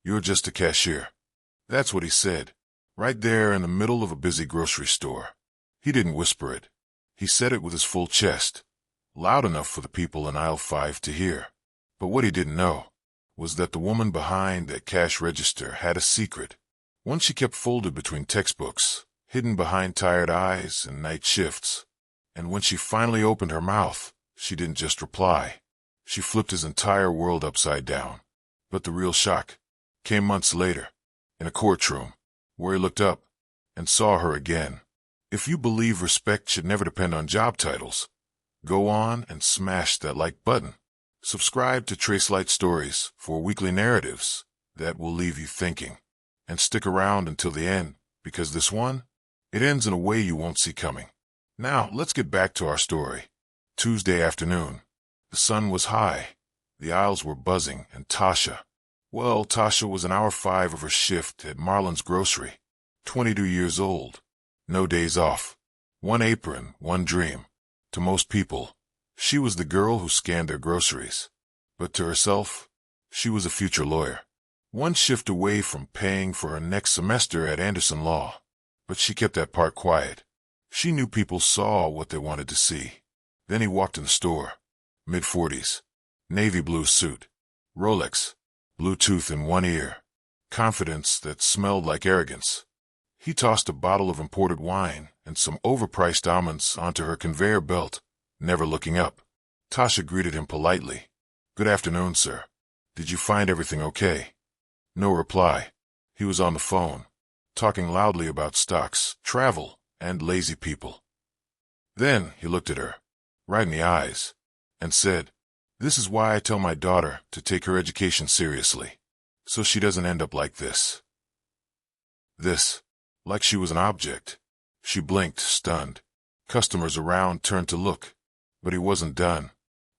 "You're just a cashier." That's what he said, right there in the middle of a busy grocery store. He didn't whisper it. He said it with his full chest, loud enough for the people in aisle 5 to hear. But what he didn't know was that the woman behind that cash register had a secret, one she kept folded between textbooks, hidden behind tired eyes and night shifts. And when she finally opened her mouth, she didn't just reply. She flipped his entire world upside down. But the real shock came months later, in a courtroom, where he looked up and saw her again. If you believe respect should never depend on job titles, go on and smash that like button. Subscribe to Trace Light Stories for weekly narratives that will leave you thinking. And stick around until the end, because this one, it ends in a way you won't see coming. Now, let's get back to our story. Tuesday afternoon. The sun was high. The aisles were buzzing, and Tasha was in hour 5 of her shift at Marlon's Grocery. 22 years old. No days off. One apron, one dream. To most people, she was the girl who scanned their groceries. But to herself, she was a future lawyer. One shift away from paying for her next semester at Anderson Law. But she kept that part quiet. She knew people saw what they wanted to see. Then he walked in the store. Mid-40s. Navy blue suit. Rolex. Bluetooth in one ear. Confidence that smelled like arrogance. He tossed a bottle of imported wine and some overpriced almonds onto her conveyor belt, never looking up. Tasha greeted him politely. "Good afternoon, sir. Did you find everything okay?" No reply. He was on the phone, talking loudly about stocks, travel, and lazy people. Then he looked at her, right in the eyes, and said, "This is why I tell my daughter to take her education seriously, so she doesn't end up like this." This, like she was an object. She blinked, stunned. Customers around turned to look, but he wasn't done.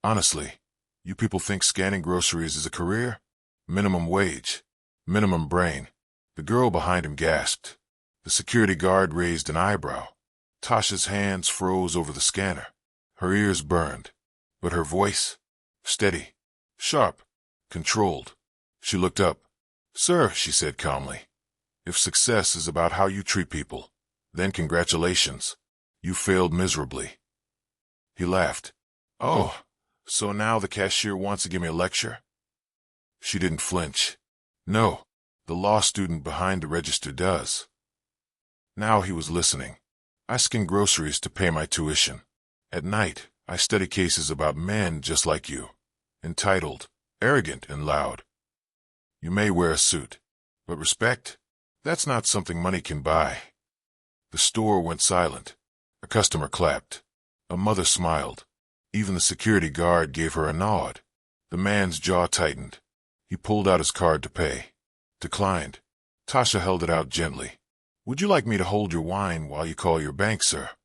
"Honestly, you people think scanning groceries is a career? Minimum wage. Minimum brain." The girl behind him gasped. The security guard raised an eyebrow. Tasha's hands froze over the scanner. Her ears burned, but her voice, steady, sharp, controlled. She looked up. "Sir," she said calmly, "if success is about how you treat people, then congratulations. You failed miserably." He laughed. "Oh, so now the cashier wants to give me a lecture?" She didn't flinch. "No, the law student behind the register does." Now he was listening. "I scan groceries to pay my tuition. At night, I study cases about men just like you. Entitled, arrogant, and loud. You may wear a suit, but respect? That's not something money can buy." The store went silent. A customer clapped. A mother smiled. Even the security guard gave her a nod. The man's jaw tightened. He pulled out his card to pay. Declined. Tasha held it out gently. "Would you like me to hold your wine while you call your bank, sir?"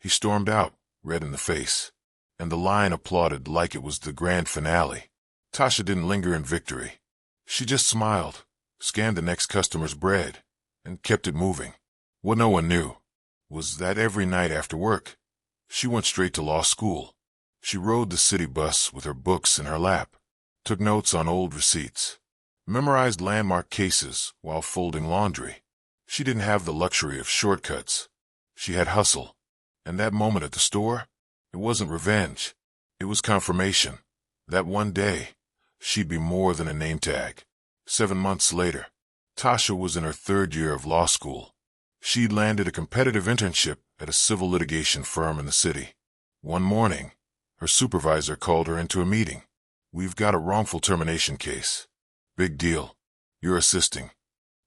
He stormed out, red in the face, and the line applauded like it was the grand finale. Tasha didn't linger in victory. She just smiled, scanned the next customer's bread, and kept it moving. What no one knew was that every night after work, she went straight to law school. She rode the city bus with her books in her lap, took notes on old receipts, memorized landmark cases while folding laundry. She didn't have the luxury of shortcuts. She had hustle. And that moment at the store, it wasn't revenge. It was confirmation that one day she'd be more than a name tag. 7 months later, Tasha was in her 3rd year of law school. She'd landed a competitive internship at a civil litigation firm in the city. One morning, her supervisor called her into a meeting. "We've got a wrongful termination case." "Big deal. You're assisting."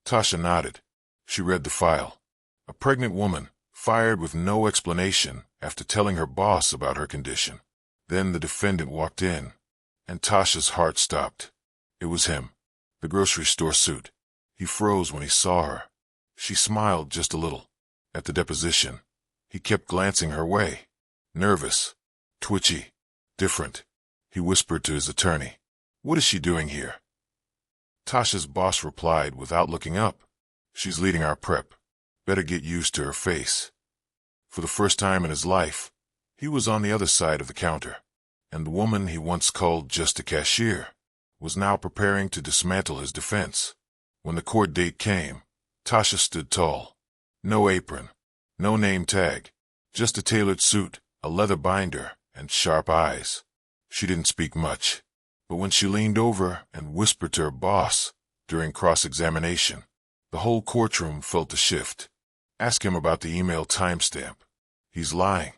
Tasha nodded. She read the file. A pregnant woman, fired with no explanation after telling her boss about her condition. Then the defendant walked in, and Tasha's heart stopped. It was him, the grocery store suit. He froze when he saw her. She smiled just a little. At the deposition, he kept glancing her way. Nervous, twitchy, different. He whispered to his attorney, "What is she doing here?" Tasha's boss replied without looking up, "She's leading our prep. Better get used to her face." For the first time in his life, he was on the other side of the counter, and the woman he once called just a cashier was now preparing to dismantle his defense. When the court date came, Tasha stood tall. No apron, no name tag, just a tailored suit, a leather binder, and sharp eyes. She didn't speak much, but when she leaned over and whispered to her boss during cross-examination, the whole courtroom felt a shift. Ask him about the email timestamp. He's lying.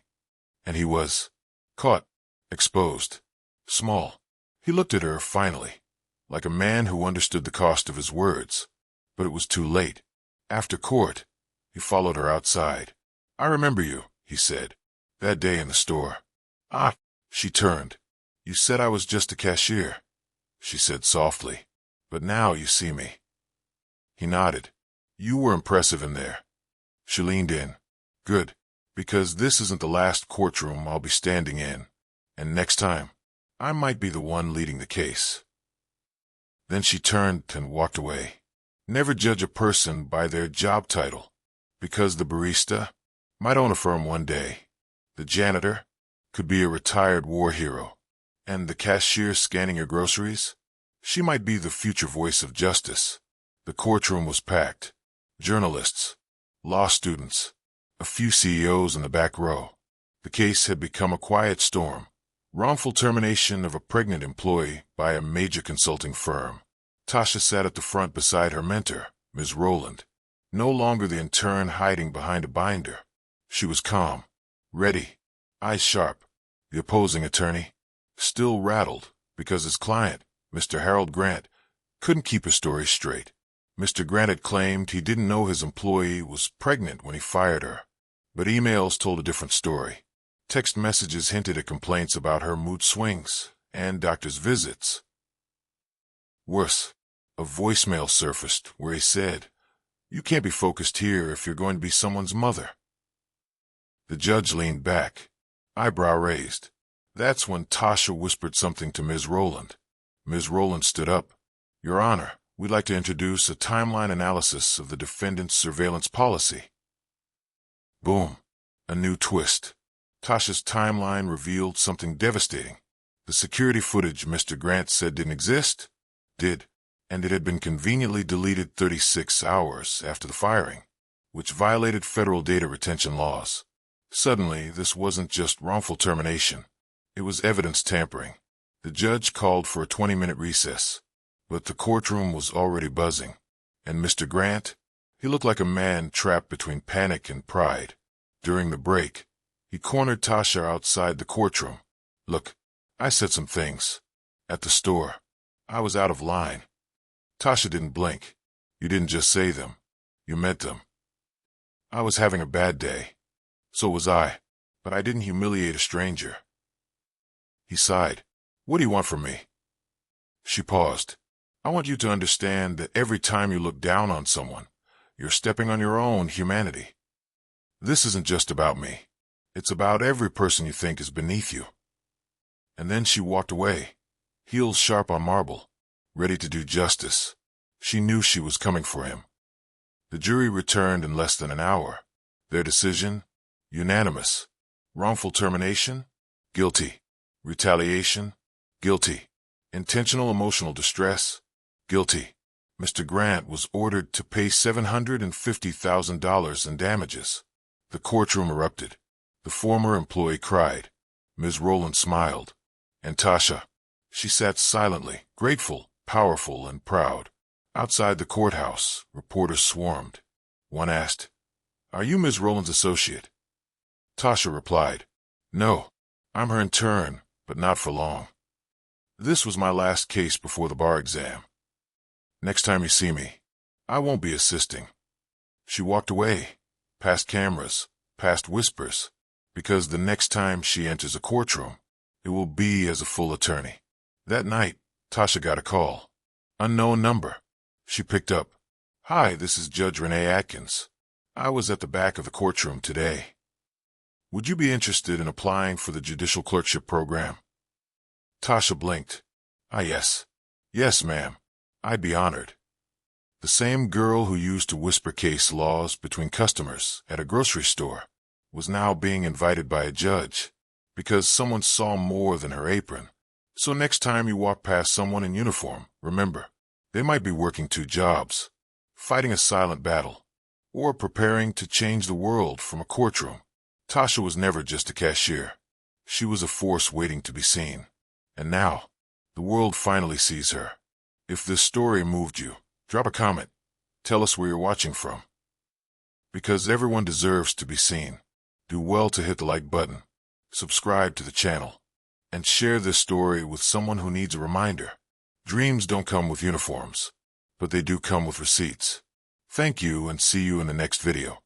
And he was caught, exposed, small. He looked at her finally, like a man who understood the cost of his words. But it was too late. After court, he followed her outside. I remember you, he said, that day in the store. Ah, she turned. You said I was just a cashier, she said softly. But now you see me. He nodded. You were impressive in there. She leaned in. Good, because this isn't the last courtroom I'll be standing in, and next time, I might be the one leading the case. Then she turned and walked away. Never judge a person by their job title, because the barista might own a firm one day, the janitor could be a retired war hero, and the cashier scanning your groceries, she might be the future voice of justice. The courtroom was packed. Journalists, law students, a few CEOs in the back row. The case had become a quiet storm. Wrongful termination of a pregnant employee by a major consulting firm. Tasha sat at the front beside her mentor, Ms. Rowland. No longer the intern hiding behind a binder. She was calm, ready, eyes sharp. The opposing attorney, still rattled because his client, Mr. Harold Grant, couldn't keep his story straight. Mr. Grant had claimed he didn't know his employee was pregnant when he fired her, but emails told a different story. Text messages hinted at complaints about her mood swings and doctor's visits. Worse, a voicemail surfaced where he said, "You can't be focused here if you're going to be someone's mother." The judge leaned back, eyebrow raised. That's when Tasha whispered something to Ms. Rowland. Ms. Rowland stood up. Your Honor, we'd like to introduce a timeline analysis of the defendant's surveillance policy. Boom. A new twist. Tasha's timeline revealed something devastating. The security footage Mr. Grant said didn't exist, did, and it had been conveniently deleted 36 hours after the firing, which violated federal data retention laws. Suddenly, this wasn't just wrongful termination. It was evidence tampering. The judge called for a 20-minute recess, but the courtroom was already buzzing. And Mr. Grant, he looked like a man trapped between panic and pride. During the break, he cornered Tasha outside the courtroom. Look, I said some things. At the store. I was out of line. Tasha didn't blink. You didn't just say them. You meant them. I was having a bad day. So was I. But I didn't humiliate a stranger. He sighed. What do you want from me? She paused. I want you to understand that every time you look down on someone, you're stepping on your own humanity. This isn't just about me. It's about every person you think is beneath you. And then she walked away, heels sharp on marble, ready to do justice. She knew she was coming for him. The jury returned in less than an hour. Their decision? Unanimous. Wrongful termination? Guilty. Retaliation? Guilty. Intentional emotional distress? Guilty. Mr. Grant was ordered to pay $750,000 in damages. The courtroom erupted. The former employee cried. Ms. Rowland smiled. And Tasha, she sat silently, grateful, powerful, and proud. Outside the courthouse, reporters swarmed. One asked, "Are you Ms. Rowland's associate?" Tasha replied, "No, I'm her intern, but not for long. This was my last case before the bar exam. Next time you see me, I won't be assisting." She walked away, past cameras, past whispers, because the next time she enters a courtroom, it will be as a full attorney. That night, Tasha got a call. Unknown number. She picked up. "Hi, this is Judge Renee Atkins. I was at the back of the courtroom today. Would you be interested in applying for the judicial clerkship program?" Tasha blinked. "Ah, yes. Yes, ma'am. I'd be honored." The same girl who used to whisper case laws between customers at a grocery store was now being invited by a judge because someone saw more than her apron. So next time you walk past someone in uniform, remember, they might be working 2 jobs, fighting a silent battle, or preparing to change the world from a courtroom. Tasha was never just a cashier. She was a force waiting to be seen. And now, the world finally sees her. If this story moved you, drop a comment. Tell us where you're watching from. Because everyone deserves to be seen. Do well to hit the like button, subscribe to the channel, and share this story with someone who needs a reminder. Dreams don't come with uniforms, but they do come with receipts. Thank you and see you in the next video.